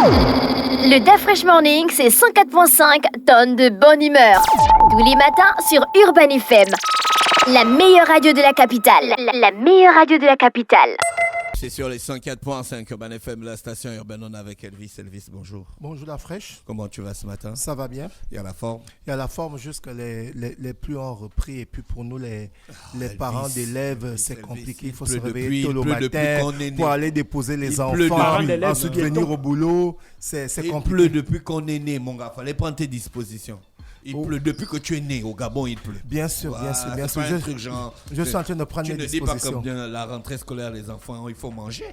Le DAF Fresh Morning, c'est 104.5 tonnes de bonne humeur. Tous les matins sur Urban FM. La meilleure radio de la capitale. La meilleure radio de la capitale. C'est sur les 104.5 Urban FM, la station urbaine. On est avec Elvis. Elvis, bonjour. Bonjour la fraîche. Comment tu vas ce matin? Ça va bien. Il y a la forme? Il y a la forme jusque les plus ont repris. Et puis pour nous, les parents d'élèves, c'est compliqué. Il faut se réveiller tôt le matin pour aller déposer les enfants. Ensuite venir au boulot. C'est compliqué. Il pleut depuis qu'on est né, mon gars. Il fallait prendre tes dispositions. Il pleut depuis que tu es né. Au Gabon, il pleut. Bien sûr, bien sûr, bien sûr. Je suis en train de prendre mes dispositions. Tu ne dis pas comme la rentrée scolaire, les enfants, il faut manger.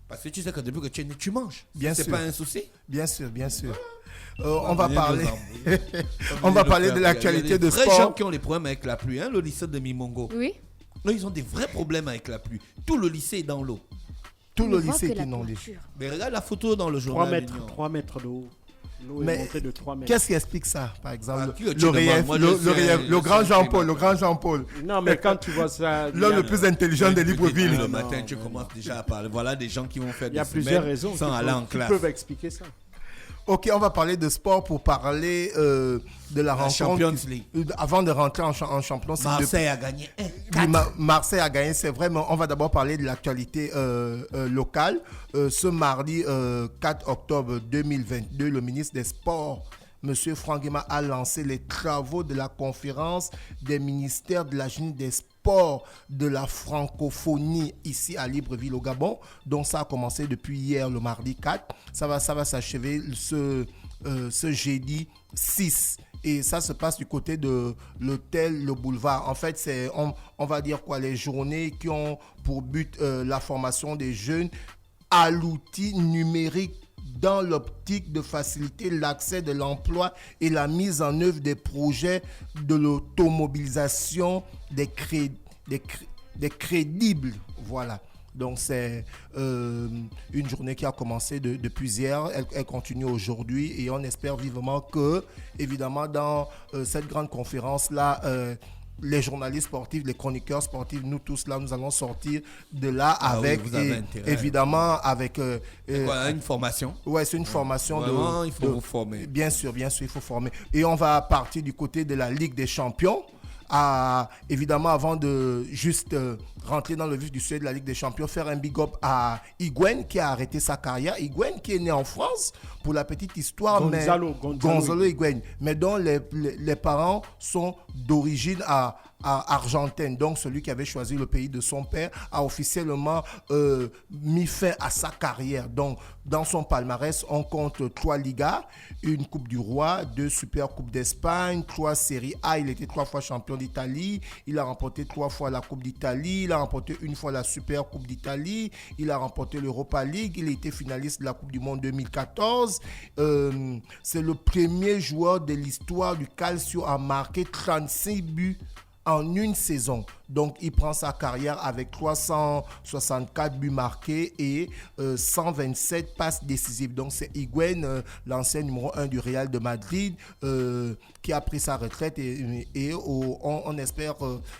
Parce que tu sais que depuis que tu es né, tu manges. Bien sûr. C'est pas un souci. Bien sûr, bien sûr. On va parler de l'actualité de sport. Il y a des vrais gens qui ont des problèmes avec la pluie. Le lycée de Mimongo. Oui. Là, ils ont des vrais problèmes avec la pluie. Tout le lycée est dans l'eau. Tout le lycée est inondé. Mais regarde la photo dans le journal. 3 mètres d'eau. L'eau Mais est montée de 3 mètres. Qu'est-ce qui explique ça, par exemple? Le grand Jean-Paul. Non, mais quand tu vois ça... L'homme le plus intelligent de Libreville. Le matin, tu commences déjà à parler. Voilà des gens qui vont faire des Il y a plusieurs raisons sans aller en classe. Qui peuvent expliquer ça. Ok, on va parler de sport pour parler de la rencontre. Champions League. Avant de rentrer en Champions League. Marseille a gagné 1-4. Marseille a gagné, c'est vrai, mais on va d'abord parler de l'actualité locale. Ce mardi 4 octobre 2022, le ministre des Sports, M. Franck Guéma, a lancé les travaux de la conférence des ministères de la jeunesse des sports de la francophonie ici à Libreville au Gabon. Donc ça a commencé depuis hier, le mardi 4. Ça va s'achever ce jeudi 6. Et ça se passe du côté de l'hôtel Le Boulevard. En fait, c'est, on va dire quoi, les journées qui ont pour but la formation des jeunes à l'outil numérique dans l'optique de faciliter l'accès de l'emploi et la mise en œuvre des projets de l'automobilisation des crédibles. Voilà. Donc, c'est une journée qui a commencé depuis hier. Elle continue aujourd'hui et on espère vivement que, évidemment, dans cette grande conférence-là, les journalistes sportifs, les chroniqueurs sportifs, nous tous là, nous allons sortir de là avec, évidemment, avec... une formation. Ouais, c'est une formation. Vraiment, il faut vous former. Bien sûr, il faut former. Et on va partir du côté de la Ligue des Champions. Évidemment, avant de juste rentrer dans le vif du sujet de la Ligue des Champions, faire un big up à Higuain qui a arrêté sa carrière. Higuain qui est né en France, pour la petite histoire, Gonzalo Higuain, mais dont les parents sont d'origine argentine. Donc celui qui avait choisi le pays de son père a officiellement mis fin à sa carrière. Donc dans son palmarès, on compte 3 Ligas, une Coupe du Roi, 2 Super Coupes d'Espagne, 3 Série A. Il était 3 fois champion d'Italie. Il a remporté 3 fois la Coupe d'Italie. Il a remporté 1 fois la Super Coupe d'Italie. Il a remporté l'Europa League. Il a été finaliste de la Coupe du Monde 2014. C'est le premier joueur de l'histoire du Calcio à marquer 36 buts en une saison. Donc, il prend sa carrière avec 364 buts marqués et 127 passes décisives. Donc, c'est Higuain, l'ancien numéro 1 du Real de Madrid, qui a pris sa retraite et on espère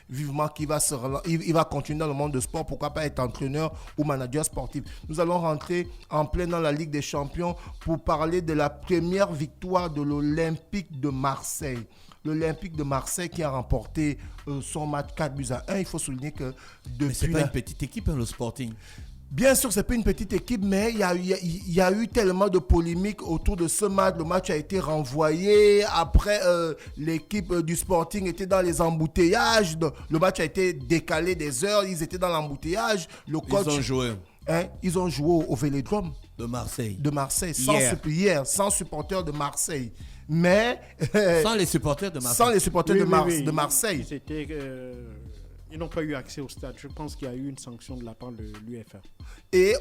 vivement qu'il va il va continuer dans le monde de sport. Pourquoi pas être entraîneur ou manager sportif. Nous allons rentrer en plein dans la Ligue des Champions pour parler de la première victoire de l'Olympique de Marseille. L'Olympique de Marseille qui a remporté son match 4-1. Il faut souligner que depuis... Mais ce n'est pas une petite équipe, le Sporting. Bien sûr, ce n'est pas une petite équipe, mais il y a eu tellement de polémiques autour de ce match. Le match a été renvoyé. Après, l'équipe du Sporting était dans les embouteillages. Le match a été décalé des heures. Ils étaient dans l'embouteillage. Le coach, ils ont joué. Ils ont joué au Vélodrome. De Marseille. Sans supporters de Marseille. Mais sans les supporters de Marseille. Sans les supporters de Marseille. Ils n'ont pas eu accès au stade. Je pense qu'il y a eu une sanction de la part de l'UEFA. Et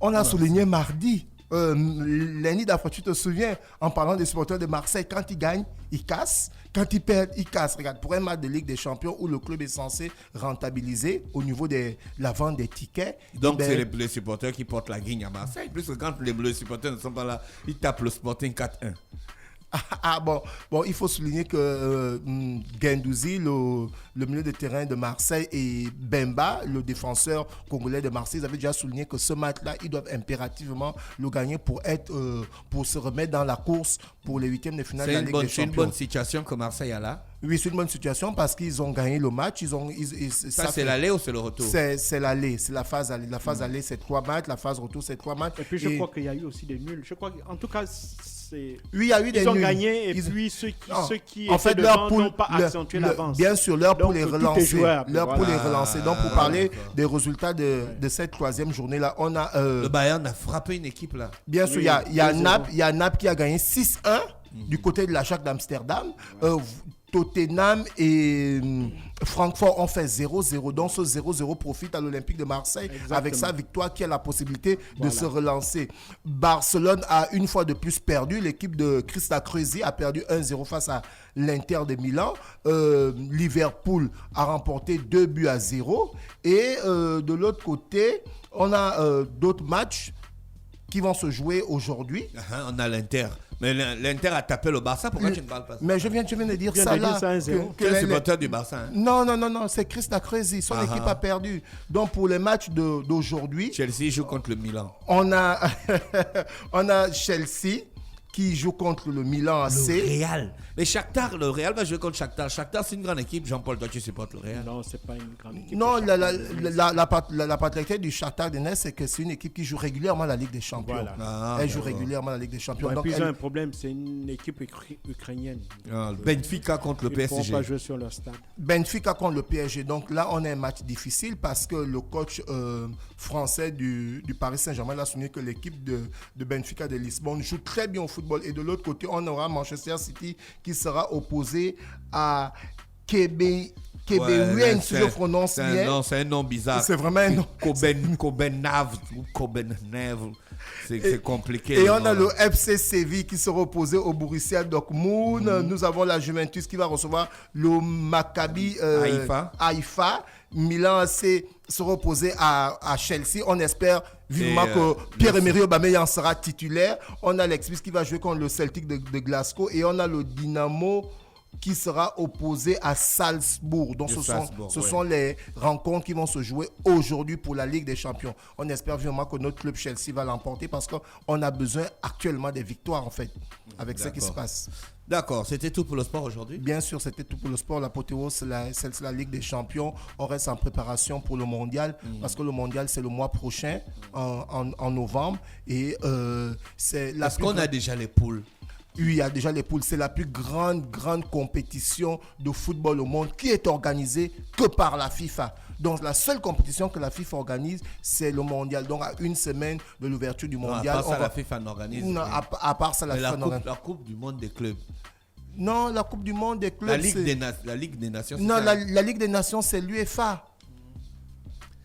on a souligné mardi. Lenny Dafra, tu te souviens, en parlant des supporters de Marseille, quand ils gagnent, ils cassent. Quand ils perdent, ils cassent. Regarde, pour un match de Ligue des Champions où le club est censé rentabiliser au niveau de la vente des tickets. Donc, c'est les supporters qui portent la guigne à Marseille. Plus que quand les supporters ne sont pas là, ils tapent le Sporting 4-1. Bon, il faut souligner que Guendouzi, le milieu de terrain de Marseille, et Bemba, le défenseur congolais de Marseille, ils avaient déjà souligné que ce match-là, ils doivent impérativement le gagner pour se remettre dans la course pour les huitièmes de finale de la Ligue des Champions. C'est une bonne situation que Marseille a là. Oui, c'est une bonne situation parce qu'ils ont gagné le match. Ça, c'est l'aller ou c'est le retour? C'est l'aller, c'est la phase aller. La phase aller, c'est 3 matchs. La phase retour, c'est 3 matchs. Et puis, je crois qu'il y a eu aussi des nuls. Je crois qu'en tout cas, oui, il y a eu des nuls. Ils ont gagné et puis ceux qui en fait, étaient devant n'ont pas accentué l'avance. Bien sûr, l'heure pour les relancer. Pour les relancer. Donc, pour parler des résultats de cette 3e journée-là, on a... le Bayern a frappé une équipe là. Bien sûr, il y a Naples qui a gagné 6-1 du côté de l'Ajax d'Amsterdam. Tottenham et Francfort ont fait 0-0. Donc ce 0-0 profite à l'Olympique de Marseille. Exactement. Avec sa victoire qui a la possibilité de se relancer. Barcelone a une fois de plus perdu. L'équipe de Christa Kreuzi a perdu 1-0 face à l'Inter de Milan. Liverpool a remporté 2-0. Et de l'autre côté, on a d'autres matchs qui vont se jouer aujourd'hui. On a l'Inter. Mais l'Inter a tapé le Barça. Pourquoi tu ne parles pas ça? Mais je viens de dire ça là. Tu es supporter du Barça. Hein? Non. C'est Christa Kreuzi. Son équipe a perdu. Donc pour les matchs d'aujourd'hui... Chelsea joue contre le Milan. On a Chelsea qui joue contre le Milan AC. Le Real. Mais le Real va jouer contre Shakhtar. Shakhtar, c'est une grande équipe. Jean-Paul, toi, tu supportes le Real? Non, c'est pas une grande équipe. Non, la particularité du Shakhtar Donetsk, c'est que c'est une équipe qui joue régulièrement la Ligue des Champions. Voilà. Elle joue régulièrement la Ligue des Champions. Donc, ils ont un problème, c'est une équipe ukrainienne. Benfica contre le PSG. Ils ne pourront pas jouer sur leur stade. Benfica contre le PSG. Donc là, on a un match difficile parce que le coach français du Paris Saint-Germain a souligné que l'équipe de Benfica de Lisbonne joue très bien au football. Et de l'autre côté, on aura Manchester City qui sera opposé à Kebewien, si je prononce bien. C'est un nom bizarre. C'est vraiment un nom. Kobenav. C'est compliqué. Et on a le FC Séville qui sera opposé au Borussia Dortmund. Nous avons la Juventus qui va recevoir le Maccabi Haïfa. Milan AC sera opposé à Chelsea. On espère vivement que Pierre-Emerick Aubameyang sera titulaire. On a l'Express qui va jouer contre le Celtic de Glasgow. Et on a le Dynamo qui sera opposé à Salzbourg. Donc ce sont les rencontres qui vont se jouer aujourd'hui pour la Ligue des Champions. On espère vraiment que notre club Chelsea va l'emporter parce qu'on a besoin actuellement des victoires en fait, avec ce qui se passe. D'accord, c'était tout pour le sport aujourd'hui? Bien sûr, c'était tout pour le sport. L'apothéose, c'est la Ligue des Champions. On reste en préparation pour le mondial parce que le mondial, c'est le mois prochain, en novembre. Et est-ce qu'on a déjà les poules? Oui, il y a déjà les poules. C'est la plus grande compétition de football au monde qui est organisée que par la FIFA. Donc, la seule compétition que la FIFA organise, c'est le mondial. Donc, à une semaine de l'ouverture du mondial. À part ça, la FIFA n'organise. Non, à part ça, la FIFA n'organise. La Coupe du monde des clubs. Non, la Coupe du monde des clubs. La Ligue des Nations. Non, la Ligue des Nations, c'est l'UEFA.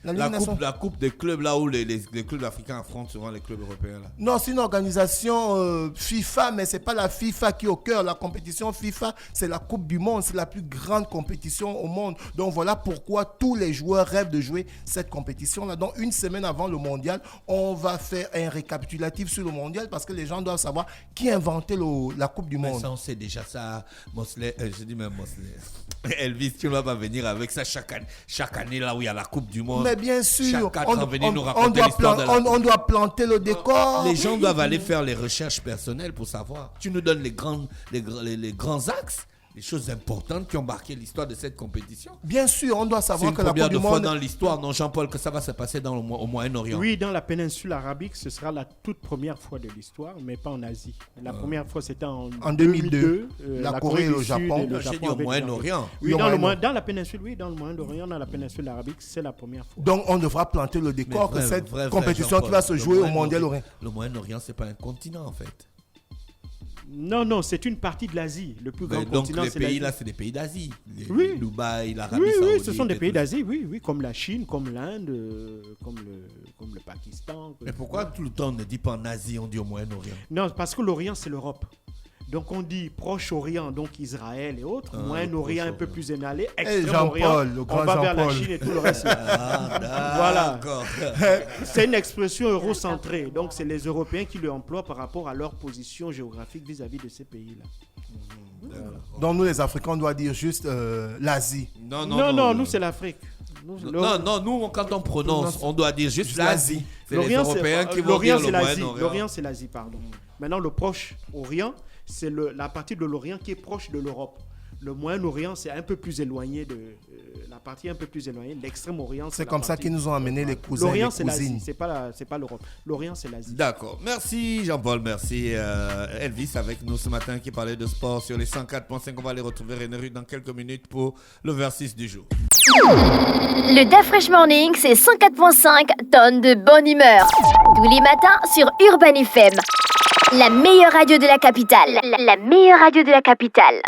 La coupe des clubs là où les clubs africains affrontent souvent les clubs européens là. Non, c'est une organisation FIFA, mais c'est pas la FIFA qui est au cœur. La compétition FIFA, c'est la Coupe du Monde, c'est la plus grande compétition au monde. Donc voilà pourquoi tous les joueurs rêvent de jouer cette compétition là. Donc une semaine avant le mondial, on va faire un récapitulatif sur le mondial parce que les gens doivent savoir qui a inventé la Coupe du Monde. Mais ça on sait déjà ça. Mosley, je dis même Mosley. Elvis, tu ne vas pas venir avec ça chaque année là où il y a la Coupe du Monde. Mais bien sûr, on doit planter le décor. Les gens doivent aller faire les recherches personnelles pour savoir. Tu nous donnes les grands axes, les choses importantes qui ont marqué l'histoire de cette compétition. Bien sûr, on doit savoir que la Coupe du Monde... C'est une première fois dans l'histoire, non Jean-Paul, que ça va se passer au Moyen-Orient. Oui, dans la péninsule arabique, ce sera la toute première fois de l'histoire, mais pas en Asie. La première fois, c'était en 2002. La Corée et le Japon. J'ai dit au Moyen-Orient. Oui, dans la péninsule, dans le Moyen-Orient, dans la péninsule arabique, c'est la première fois. Donc, on devra planter le décor que cette compétition qui va se jouer au Mondial-Orient. Le Moyen-Orient, c'est pas un continent, en fait. Non, c'est une partie de l'Asie. Le plus grand continent, c'est l'Asie. Donc les pays là, c'est des pays d'Asie. Oui. Dubaï, l'Arabie Saoudite. Oui, ce sont des pays d'Asie, oui, comme la Chine, comme l'Inde, comme le Pakistan. Mais pourquoi tout le temps on ne dit pas en Asie, on dit au Moyen-Orient? Non, parce que l'Orient, c'est l'Europe. Donc on dit Proche-Orient, donc Israël et autres, Moyen-Orient un peu plus énalé, Extrême-Orient, on va vers la Chine et tout le reste. Voilà. C'est une expression eurocentrée, donc c'est les Européens qui l'emploient par rapport à leur position géographique vis-à-vis de ces pays-là. Donc nous les Africains, on doit dire juste l'Asie. Non, nous c'est l'Afrique. Nous quand on prononce, on doit dire juste l'Asie. C'est les L'Orient, Européens qui vont dire le Moyen-Orient. L'Orient c'est l'Asie, pardon. Maintenant le Proche-Orient, c'est la partie de l'Orient qui est proche de l'Europe. Le Moyen-Orient, c'est un peu plus éloigné de la partie un peu plus éloignée. L'Extrême-Orient, c'est comme ça qu'ils nous ont amené les cousins. L'Orient, c'est l'Asie. C'est pas l'Europe. L'Orient, c'est l'Asie. D'accord. Merci Jean-Paul, merci Elvis avec nous ce matin qui parlait de sport sur les 104.5. On va aller retrouver René Rude dans quelques minutes pour le Versus du jour. Le DAF Fresh Morning, c'est 104.5 tonnes de bonne humeur. Tous les matins sur Urban FM. La meilleure radio de la capitale. La meilleure radio de la capitale.